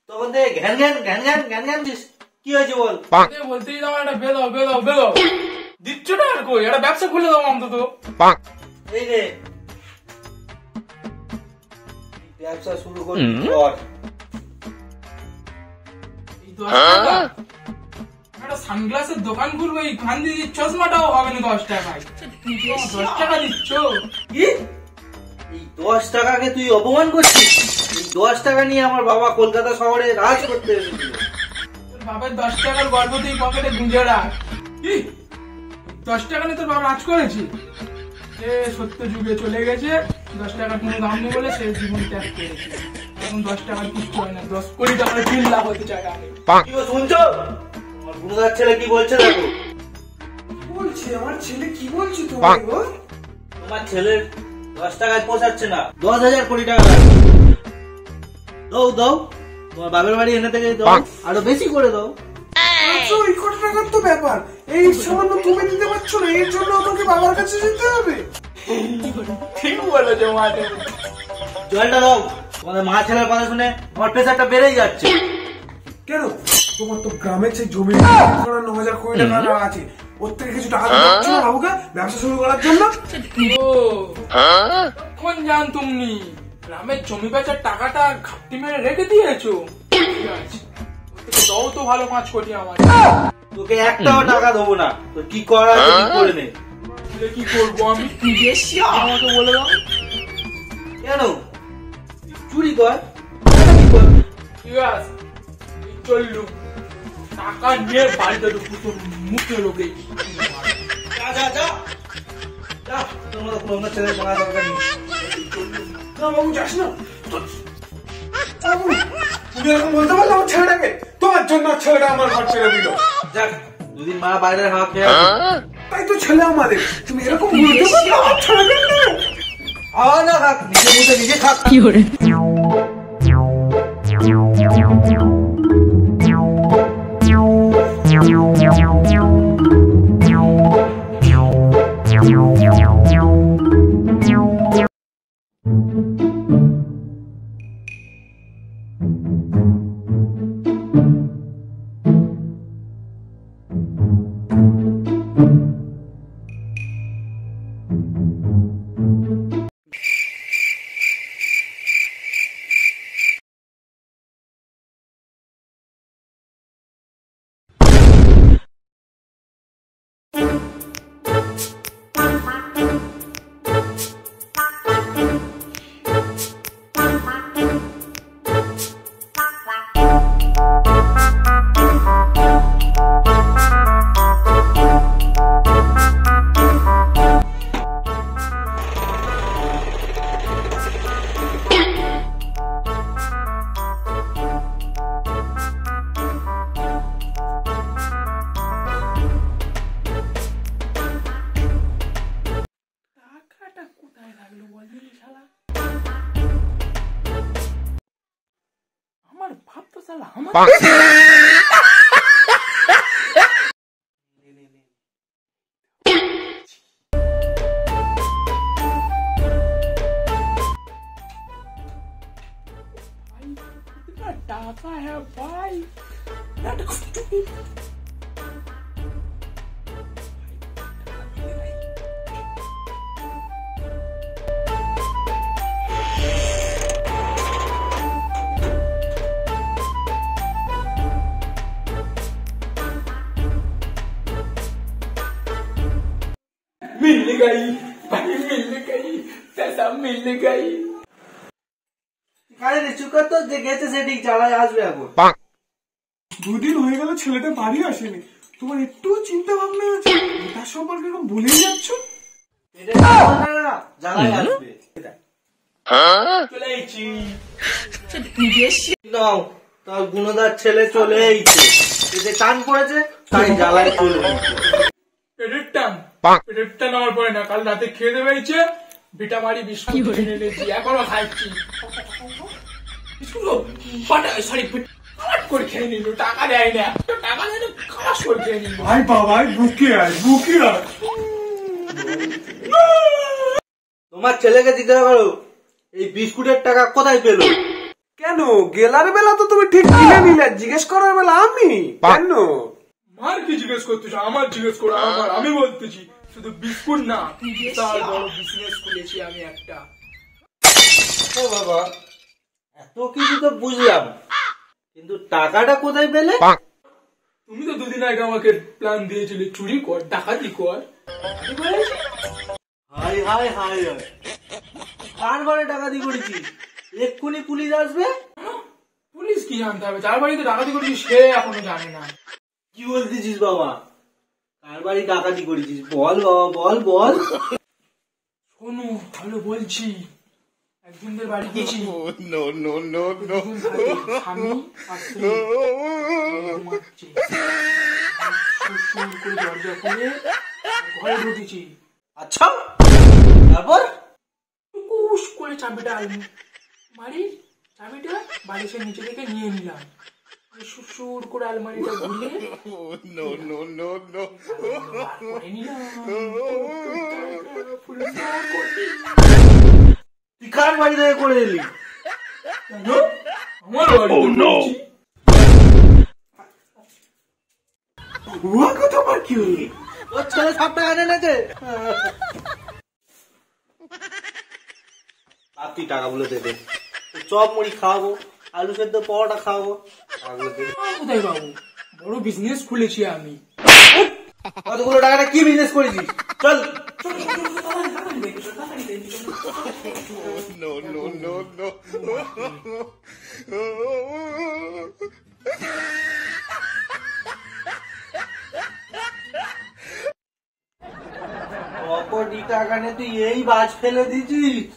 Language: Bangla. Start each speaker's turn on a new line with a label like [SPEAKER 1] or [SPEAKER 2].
[SPEAKER 1] তখন থেকে ঘ্যান ঘ্যান ঘ্যান ঘ্যান ঘ্যান ঘ্যান দিস, কি হয়েছে বল?
[SPEAKER 2] বলতেই দাও একটা বেদাও বেদাও বেদাও দিচ্ছ না আর কই, একটা ব্যবসা খুলে দাও অন্তত।
[SPEAKER 1] এই রে ব্যবসা শুরু করবি কর।
[SPEAKER 2] এই 10 টাকা একটা সানগ্লাসের দোকান খুলবো, এই গান্ধী চশমাটাও হবে না 10 টাকায়। 10 টাকা দিচ্ছ
[SPEAKER 1] কি? এই 10 টাকাকে তুই অপমান করছিস? এই 10 টাকা নিয়ে আমার বাবা কলকাতা শহরে রাজ করতে এসেছিল।
[SPEAKER 2] তোর বাবার 10 টাকার গল্প তুই পকেটে গুঁজে রাখ। কি 10 টাকা নিয়ে তোর বাবা রাজ করেছি? সে সত্য যুগে চলে গেছে, 10 টাকার কোনো দাম নেই বলে সে জীবন ত্যাগ করেছে। এখন 10 টাকার কিচ্ছু হয় না, 10 কোটি টাকার 3 লাখ হতে চায় আগে।
[SPEAKER 1] কি শুনছো? আমার গুণদার ছেলে কি বলছে দেখো।
[SPEAKER 2] বলছে আমার ছেলে কি বলছে তোমার গো?
[SPEAKER 1] তোমার ছেলের 10 টাকায় পোষাচ্ছে না, 10,000 কোটি টাকা লাগবে। দাও দাও, তোমার বাবার বাড়ি এনে থেকে দাও, আরো বেশি করে দাও।
[SPEAKER 2] আচ্ছা ওই কোটি টাকার তো ব্যাপার, এই সামান্য তুমি দিতে পারছো না, এর জন্য তোমাকে বাবার কাছে যেতে হবে। ঠিক বলেছো মাঠে।
[SPEAKER 1] জলটা দাও, তোমাদের মা ছেলের কথা শুনে আমার প্রেসারটা বেড়েই যাচ্ছে।
[SPEAKER 3] কেন তোমার তো গ্রামের সেই জমি 9,000 কোটি টাকা আছে, ওর থেকে কিছু টাকা দিচ্ছ না বাবুকে ব্যবসা শুরু করার জন্য?
[SPEAKER 2] ও কোন জান তুমি গ্রামের জমি বেচার টাকাটা ঘাপটি মেরে রেখে দিয়েছো? ঠিক আছে, দাও তো ভালো 5 কোটি আমার।
[SPEAKER 1] তোকে একটাও টাকা দেবো না, তো কি করার আছে কি করে নে।
[SPEAKER 2] কি করবো আমি? আমাকে বলে দাও।
[SPEAKER 1] কেন চুরি কর?
[SPEAKER 2] ঠিক আছে চললু, টাকা নিয়ে বাড়িতে ঢুকবো তোর মুখে লোকে।
[SPEAKER 1] যা যা যা যা, তোমার কোনো ছেলের মারা দরকার নেই।
[SPEAKER 3] না বাবু যাস না বাবু, তুমি এরকম বলতে পারলে আমার ছেলেটাকে? তোমার জন্য ছেলেটা আমার ঘর ছেড়ে দিল।
[SPEAKER 1] যাক, দুদিন মা বাইরের হাওয়া খেয়ে
[SPEAKER 3] তাই তো ছেলে আমাদের, তুমি এরকম বলতে পারলে আমার ছেলেটাকে?
[SPEAKER 1] হাওয়া না খাক, নিজে মুখে নিজে খাক।
[SPEAKER 4] কি করে?
[SPEAKER 2] আমার ভাব তো শালা আমার টাকা है भाई। मिल गई भाई, मिल गई, पैसा मिल गई।
[SPEAKER 1] কারে চুকার তো যে গেছে সেটি চালায় আসবে এখন।
[SPEAKER 3] দুদিন হয়ে গেল ছেলেটা বাড়ি আসেনি, তোমার একটু চিন্তা ভাবনা আছে? তার সম্পর্কে এরকম বলেই যাচ্ছ।
[SPEAKER 1] এটা না জ্বালায় আসবে।
[SPEAKER 2] চলে এসেছি।
[SPEAKER 1] নাও, তার গুণদার ছেলে চলে এইছে, এতে টান পড়েছে তাই জ্বালায় চলে গেছে।
[SPEAKER 2] পেটের টান আমার পরে না, কাল রাতে খেয়ে দেবেছে বিটা মারি বিস্কুট কিনে এনেছি, এখনো খাচ্ছি। খারাপ করে খেয়ে নিল, টাকা দেয় না, টাকা দেয় না, খারাপ করে খেয়ে নিল।
[SPEAKER 3] ভাই বাবা বুকে আয়, বুকে আয়।
[SPEAKER 1] তোমার ছেলেকে জিজ্ঞাসা করো এই বিস্কুটের টাকা কোথায় পেলো?
[SPEAKER 3] কেন গেলার বেলা তো তুমি ঠিক কিনে নিলে, জিজ্ঞেস করার বেলা আমি কেন?
[SPEAKER 2] মার কি জিজ্ঞেস করতেছো? আমার জিজ্ঞেস করো, আমার আমি বলতেছি। শুধু বিস্কুট না, বিশাল বড় বিজনেস খুলেছি আমি একটা।
[SPEAKER 1] ও বাবা, এত কিছু তো বুঝলাম, কিন্তু টাকাটা কোথায় পেলে?
[SPEAKER 2] তুমি তো দুদিন আগে আমাকে প্ল্যান দিয়েছিলে চুরি কর, ডাকাতি কর।
[SPEAKER 1] হাই হাই হাই হাই, কার বারে ডাকাতি করেছি? এক্ষুনি পুলিশ আসবে।
[SPEAKER 2] পুলিশ কি জানতে হবে? যার বাড়িতে ডাকাতি করেছিস সে এখনো জানে না।
[SPEAKER 1] কি বলতেছিস বাবা? কার বাড়ি ডাকাতি করেছিস? বল বাবা, বল বল।
[SPEAKER 2] শোনো, ভালো বলছি। একজনদের বাড়ি গেছি, স্বামী আর স্ত্রী ঘুমাচ্ছে। সুর করে দরজা খুলে ঘরে ঢুকেছি।
[SPEAKER 1] আচ্ছা, তারপর?
[SPEAKER 2] টুকুস করে চাবিটা আলমারির চাবিটা বালিশের নিচে থেকে নিয়ে নিলাম। সুর করে আলমারিটা ঘুরে করে নিলাম।
[SPEAKER 1] তুই কার বাড়ি থেকে করে এলি?
[SPEAKER 2] কেন? আমার বাড়িতে করেছি।
[SPEAKER 3] তোমার কি হলো?
[SPEAKER 1] ওর ছেলে 7 টাকা এনেছে। আপনি টাকাগুলো দেবে, চপ মুড়ি খাওয়াবো, আলু সেদ্ধ পরোটা খাওয়াবো। টাকাগুলো দেবে।
[SPEAKER 2] কোথায় বাবু? বড় বিজনেস খুলেছি আমি।
[SPEAKER 1] কতগুলো টাকাটা কি বিজনেস করেছিস? চল। কত টাকা নিয়ে তুই এই বাজ ফেলে দিছিস?